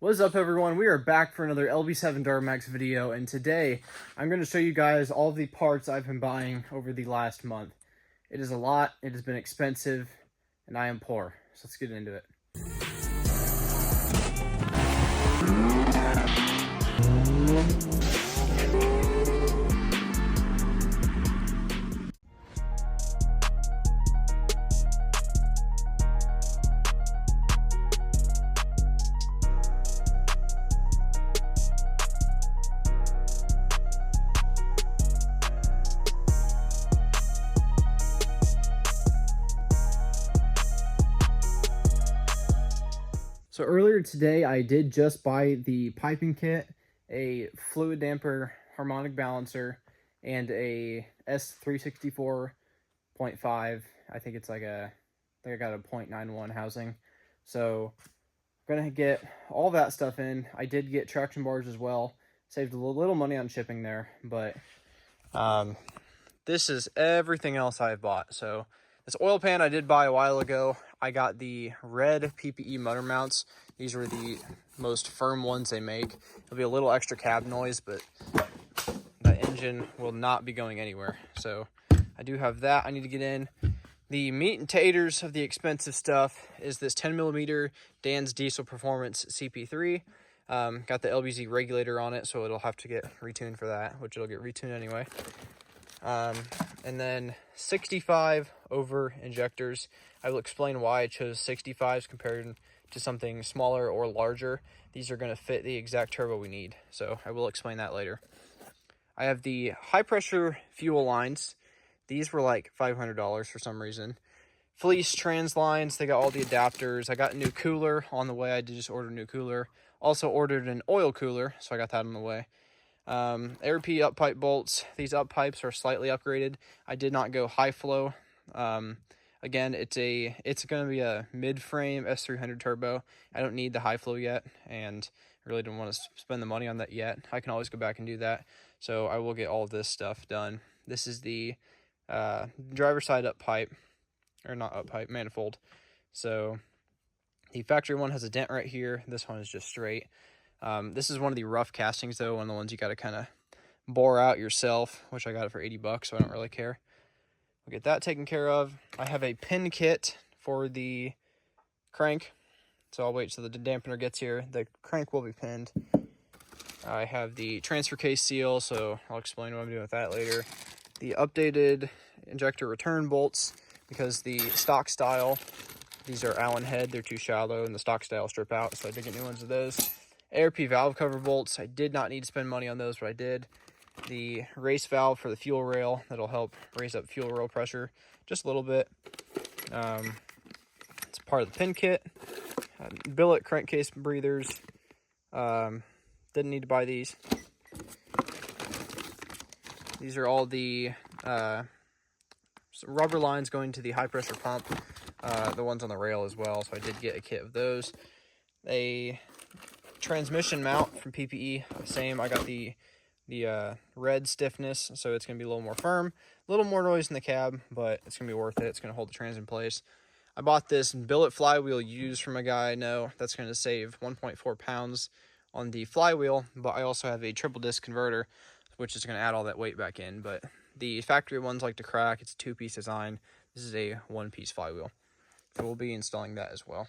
What's up, everyone? We are back for another LB7 Duramax video, and today I'm going to show you guys all the parts I've been buying over the last month. It is a lot, it has been expensive, and I am poor, so let's get into it. So earlier today, I did just buy the piping kit, a fluid damper harmonic balancer, and a S364.5. I think it's like I got a 0.91 housing. So I'm gonna get all that stuff in. I did get traction bars as well. Saved a little money on shipping there, but this is everything else I've bought. So this oil pan I did buy a while ago. I got the red PPE motor mounts. These were the most firm ones they make. There'll be a little extra cab noise, but the engine will not be going anywhere. So I do have that I need to get in. The meat and taters of the expensive stuff is this 10mm Dan's Diesel Performance CP3. Got the LBZ regulator on it, so it'll have to get retuned for that, which it'll get retuned anyway. And then 65 over injectors. I will explain why I chose 65s compared to something smaller or larger. These are going to fit the exact turbo we need, so I will explain that later. I have the high pressure fuel lines. These were like $500 for some reason. Fleece trans lines, they got all the adapters. I got a new cooler on the way. I did just order a new cooler. Also ordered an oil cooler, so I got that on the way. AirP up pipe bolts. These up pipes are slightly upgraded. I did not go high flow. Again, it's going to be a mid-frame S300 turbo. I don't need the high flow yet, and I really don't want to spend the money on that yet. I can always go back and do that. So I will get all of this stuff done. This is the driver side up pipe, or not up pipe, manifold. So the factory one has a dent right here. This one is just straight. This is one of the rough castings, though, one of the ones you got to kind of bore out yourself, which I got it for 80 bucks, so I don't really care. We'll get that taken care of. I have a pin kit for the crank, so I'll wait till the dampener gets here. The crank will be pinned. I have the transfer case seal, so I'll explain what I'm doing with that later. The updated injector return bolts, because the stock style, these are Allen head, they're too shallow, and the stock style strip out, so I did get new ones of those. AirP valve cover bolts, I did not need to spend money on those, but I did. The race valve for the fuel rail, that'll help raise up fuel rail pressure just a little bit. It's part of the pin kit. Billet crankcase breathers, didn't need to buy these. These are all the rubber lines going to the high pressure pump, the ones on the rail as well, so I did get a kit of those. A transmission mount from PPE, same. I got the red stiffness, so it's going to be a little more firm, a little more noise in the cab, but it's going to be worth it. It's going to hold the trans in place. I bought this billet flywheel used from a guy I know. That's going to save 1.4 pounds on the flywheel, but I also have a triple disc converter, which is going to add all that weight back in. But the factory ones like to crack. It's a two-piece design. This is a one-piece flywheel, so we'll be installing that as well.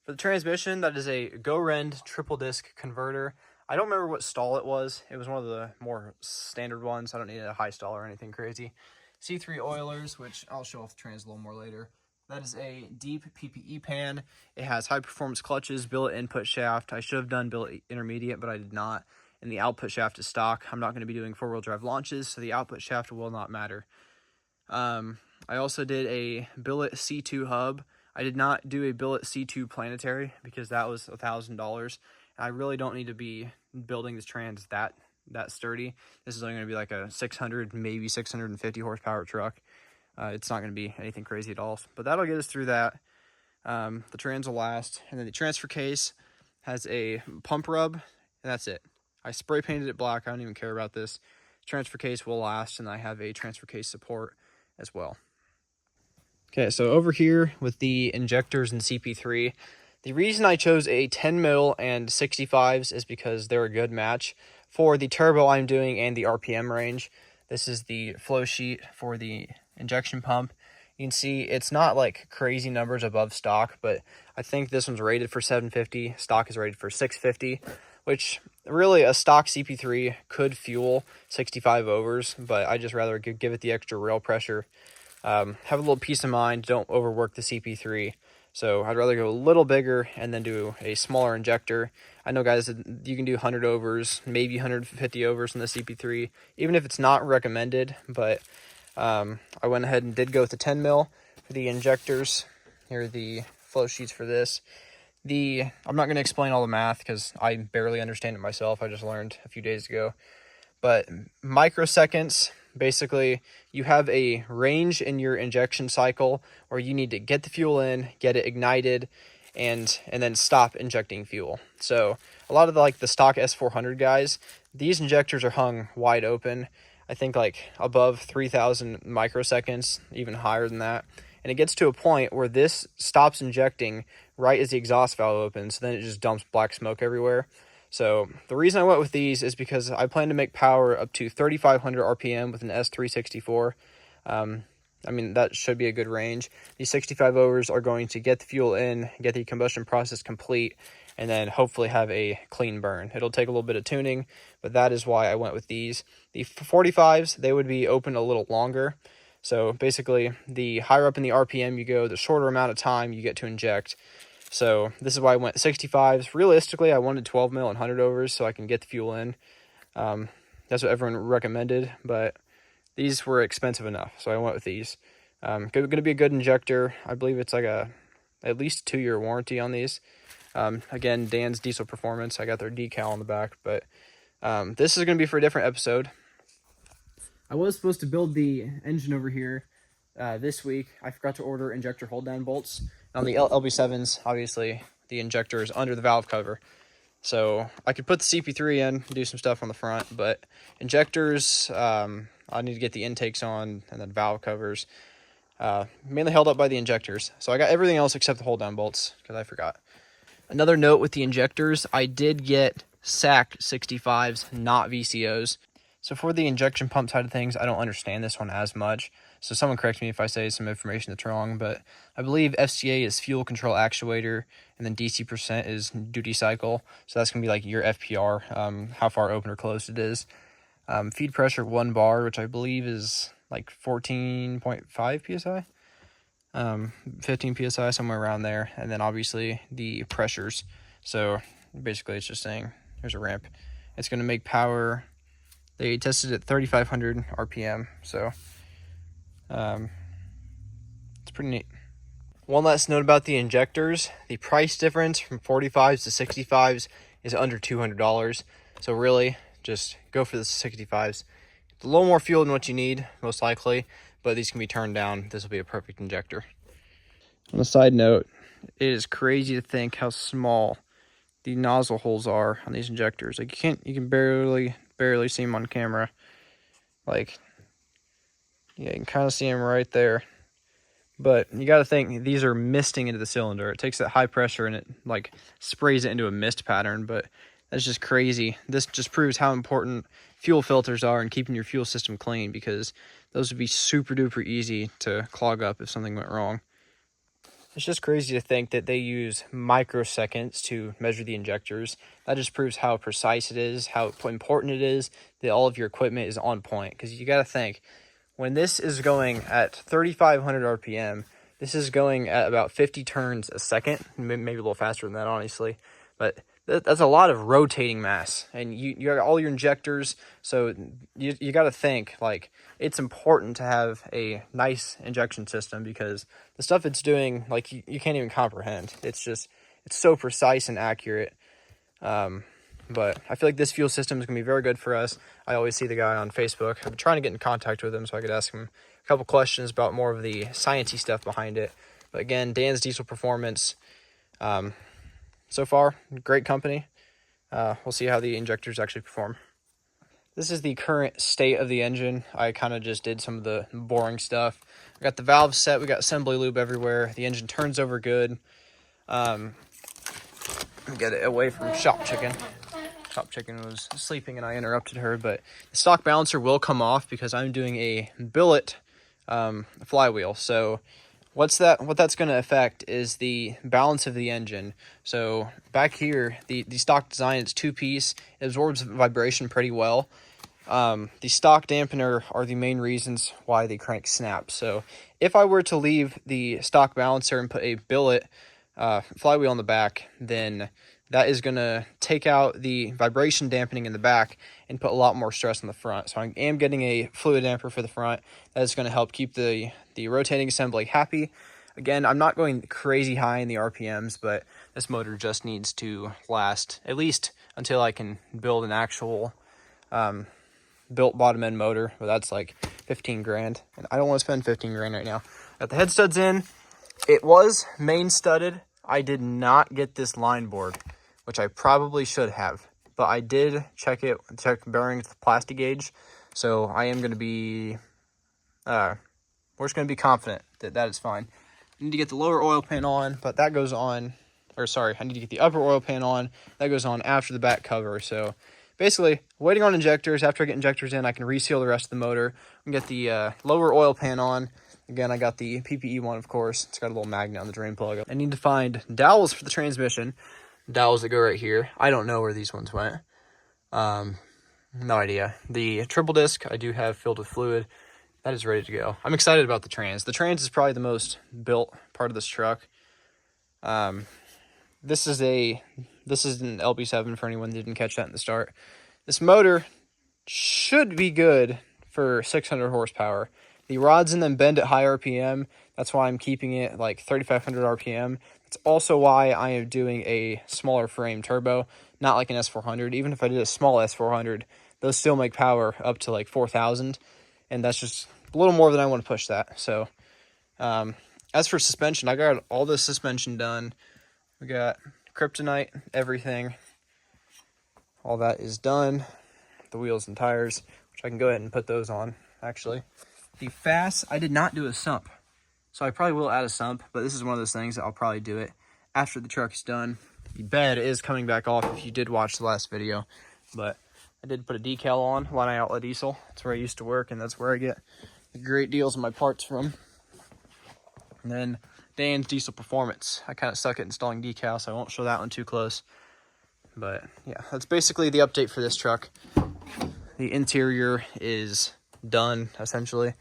For the transmission, that is a Go-Rend triple disc converter. I don't remember what stall it was. It was one of the more standard ones. I don't need a high stall or anything crazy. C3 oilers, which I'll show off the trans a little more later. That is a deep PPE pan. It has high performance clutches, billet input shaft. I should have done billet intermediate, but I did not. And the output shaft is stock. I'm not going to be doing four-wheel drive launches, so the output shaft will not matter. I also did a billet C2 hub. I did not do a billet C2 planetary because that was $1,000. I really don't need to be building this trans that sturdy. This is only going to be like a 600, maybe 650 horsepower truck. It's not going to be anything crazy at all, but that'll get us through that. The trans will last. And then the transfer case has a pump rub, and that's it. I spray painted it black. I don't even care about this. Transfer case will last, and I have a transfer case support as well. Okay, so over here with the injectors and CP3, The reason I chose a 10 mil and 65s is because they're a good match for the turbo I'm doing and the RPM range. This is the flow sheet for the injection pump. You can see it's not like crazy numbers above stock, but I think this one's rated for 750. Stock is rated for 650, which really a stock CP3 could fuel 65 overs, but I just rather give it the extra rail pressure. Have a little peace of mind, don't overwork the CP3. So I'd rather go a little bigger and then do a smaller injector. I know, guys, you can do 100 overs, maybe 150 overs in the CP3, even if it's not recommended. But I went ahead and did go with the 10 mil for the injectors. Here are the flow sheets for this. I'm not going to explain all the math because I barely understand it myself. I just learned a few days ago. But microseconds, basically, you have a range in your injection cycle where you need to get the fuel in, get it ignited, and then stop injecting fuel. So a lot of the stock S400 guys, these injectors are hung wide open. I think like above 3,000 microseconds, even higher than that. And it gets to a point where this stops injecting right as the exhaust valve opens. So then it just dumps black smoke everywhere. So the reason I went with these is because I plan to make power up to 3,500 RPM with an S364. I mean, that should be a good range. These 65 overs are going to get the fuel in, get the combustion process complete, and then hopefully have a clean burn. It'll take a little bit of tuning, but that is why I went with these. The 45s, they would be open a little longer. So basically, the higher up in the RPM you go, the shorter amount of time you get to inject. So this is why I went 65s. Realistically, I wanted 12 mil and 100 overs so I can get the fuel in. That's what everyone recommended, but these were expensive enough, so I went with these. Going to be a good injector. I believe it's like at least 2-year warranty on these. Again, Dan's Diesel Performance. I got their decal on the back, but this is going to be for a different episode. I was supposed to build the engine over here this week. I forgot to order injector hold down bolts. On the LB7s, obviously, the injector is under the valve cover. So I could put the CP3 in, do some stuff on the front, but injectors, I need to get the intakes on, and then valve covers. Mainly held up by the injectors. So I got everything else except the hold down bolts, because I forgot. Another note with the injectors, I did get SAC 65s, not VCOs. So for the injection pump side of things, I don't understand this one as much. So someone correct me if I say some information that's wrong, but I believe FCA is fuel control actuator, and then DC percent is duty cycle. So that's going to be like your FPR, how far open or closed it is. Feed pressure 1 bar, which I believe is like 14.5 PSI. 15 PSI, somewhere around there. And then obviously the pressures. So basically it's just saying, here's a ramp. It's going to make power. They tested at 3,500 RPM, so it's pretty neat. One last note about the injectors. The price difference from 45s to 65s is under $200. So really, just go for the 65s. It's a little more fuel than what you need, most likely, but these can be turned down. This will be a perfect injector. On a side note, it is crazy to think how small the nozzle holes are on these injectors. Like you can barely see them on camera. Like, yeah, you can kind of see them right there. But you got to think these are misting into the cylinder. It takes that high pressure and it like sprays it into a mist pattern. But that's just crazy. This just proves how important fuel filters are in keeping your fuel system clean, because those would be super duper easy to clog up if something went wrong. It's just crazy to think that they use microseconds to measure the injectors. That just proves how precise it is, how important it is that all of your equipment is on point. Because you got to think, when this is going at 3,500 RPM, this is going at about 50 turns a second, maybe a little faster than that, honestly. But that's a lot of rotating mass, and you got all your injectors, so you got to think, like, it's important to have a nice injection system, because the stuff it's doing, like, you can't even comprehend. It's so precise and accurate. But I feel like this fuel system is going to be very good for us. I always see the guy on Facebook. I've been trying to get in contact with him so I could ask him a couple questions about more of the sciencey stuff behind it. But again, Dan's Diesel Performance, so far, great company. We'll see how the injectors actually perform. This is the current state of the engine. I kind of just did some of the boring stuff. We got the valves set. We got assembly lube everywhere. The engine turns over good. get it away from Shop Chicken. Shop Chicken was sleeping and I interrupted her, but the stock balancer will come off because I'm doing a billet flywheel. So what that's going to affect is the balance of the engine. So back here, the stock design, it's 2-piece. It absorbs vibration pretty well. The stock dampener are the main reasons why the crank snaps. So if I were to leave the stock balancer and put a billet flywheel on the back, then that is going to take out the vibration dampening in the back and put a lot more stress on the front. So I am getting a fluid damper for the front. That is going to help keep the rotating assembly happy. Again, I'm not going crazy high in the RPMs, but this motor just needs to last at least until I can build an actual built bottom end motor, but that's like 15 grand, and I don't want to spend 15 grand right now. Got the head studs in. It was main studded. I did not get this line board, which I probably should have, but I did check bearings with plastic gauge, so I am going to be we're just going to be confident that that is fine. I need to get the lower oil pan on, but that goes on, or sorry, I need to get the upper oil pan on. That goes on after the back cover. So basically, waiting on injectors. After I get injectors in, I can reseal the rest of the motor and get the lower oil pan on. Again, I got the PPE one, of course. It's got a little magnet on the drain plug. I need to find dowels for the transmission. Dowels that go right here. I don't know where these ones went. No idea. The triple disc I do have filled with fluid. That is ready to go. I'm excited about the trans. The trans is probably the most built part of this truck. This is an LB7 for anyone that didn't catch that in the start. This motor should be good for 600 horsepower. The rods in them bend at high RPM. That's why I'm keeping it like 3,500 RPM. It's also why I am doing a smaller frame turbo, not like an S400. Even if I did a small S400, those still make power up to like 4,000. And that's just a little more than I want to push that. So as for suspension, I got all this suspension done. We got kryptonite, everything. All that is done. The wheels and tires, which I can go ahead and put those on, actually. The FAS, I did not do a sump. So I probably will add a sump, but this is one of those things that I'll probably do it after the truck is done. The bed is coming back off if you did watch the last video. But I did put a decal on, Line Outlet Diesel. That's where I used to work, and that's where I get the great deals on my parts from. And then Dan's Diesel Performance. I kind of suck at installing decals, so I won't show that one too close. But yeah, that's basically the update for this truck. The interior is done, essentially.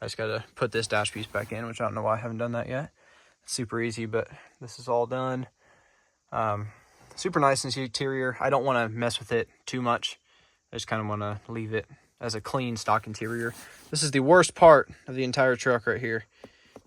I just got to put this dash piece back in, which I don't know why I haven't done that yet. It's super easy, but this is all done. Super nice interior. I don't want to mess with it too much. I just kind of want to leave it as a clean stock interior. This is the worst part of the entire truck right here.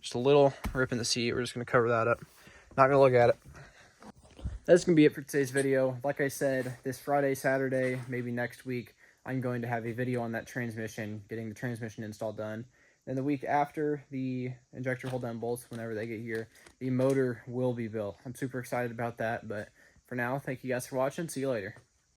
Just a little rip in the seat. We're just going to cover that up. Not going to look at it. That's going to be it for today's video. Like I said, this Friday, Saturday, maybe next week, I'm going to have a video on that transmission, getting the transmission install done. Then the week after, the injector hold-down bolts, whenever they get here, the motor will be built. I'm super excited about that, but for now, thank you guys for watching. See you later.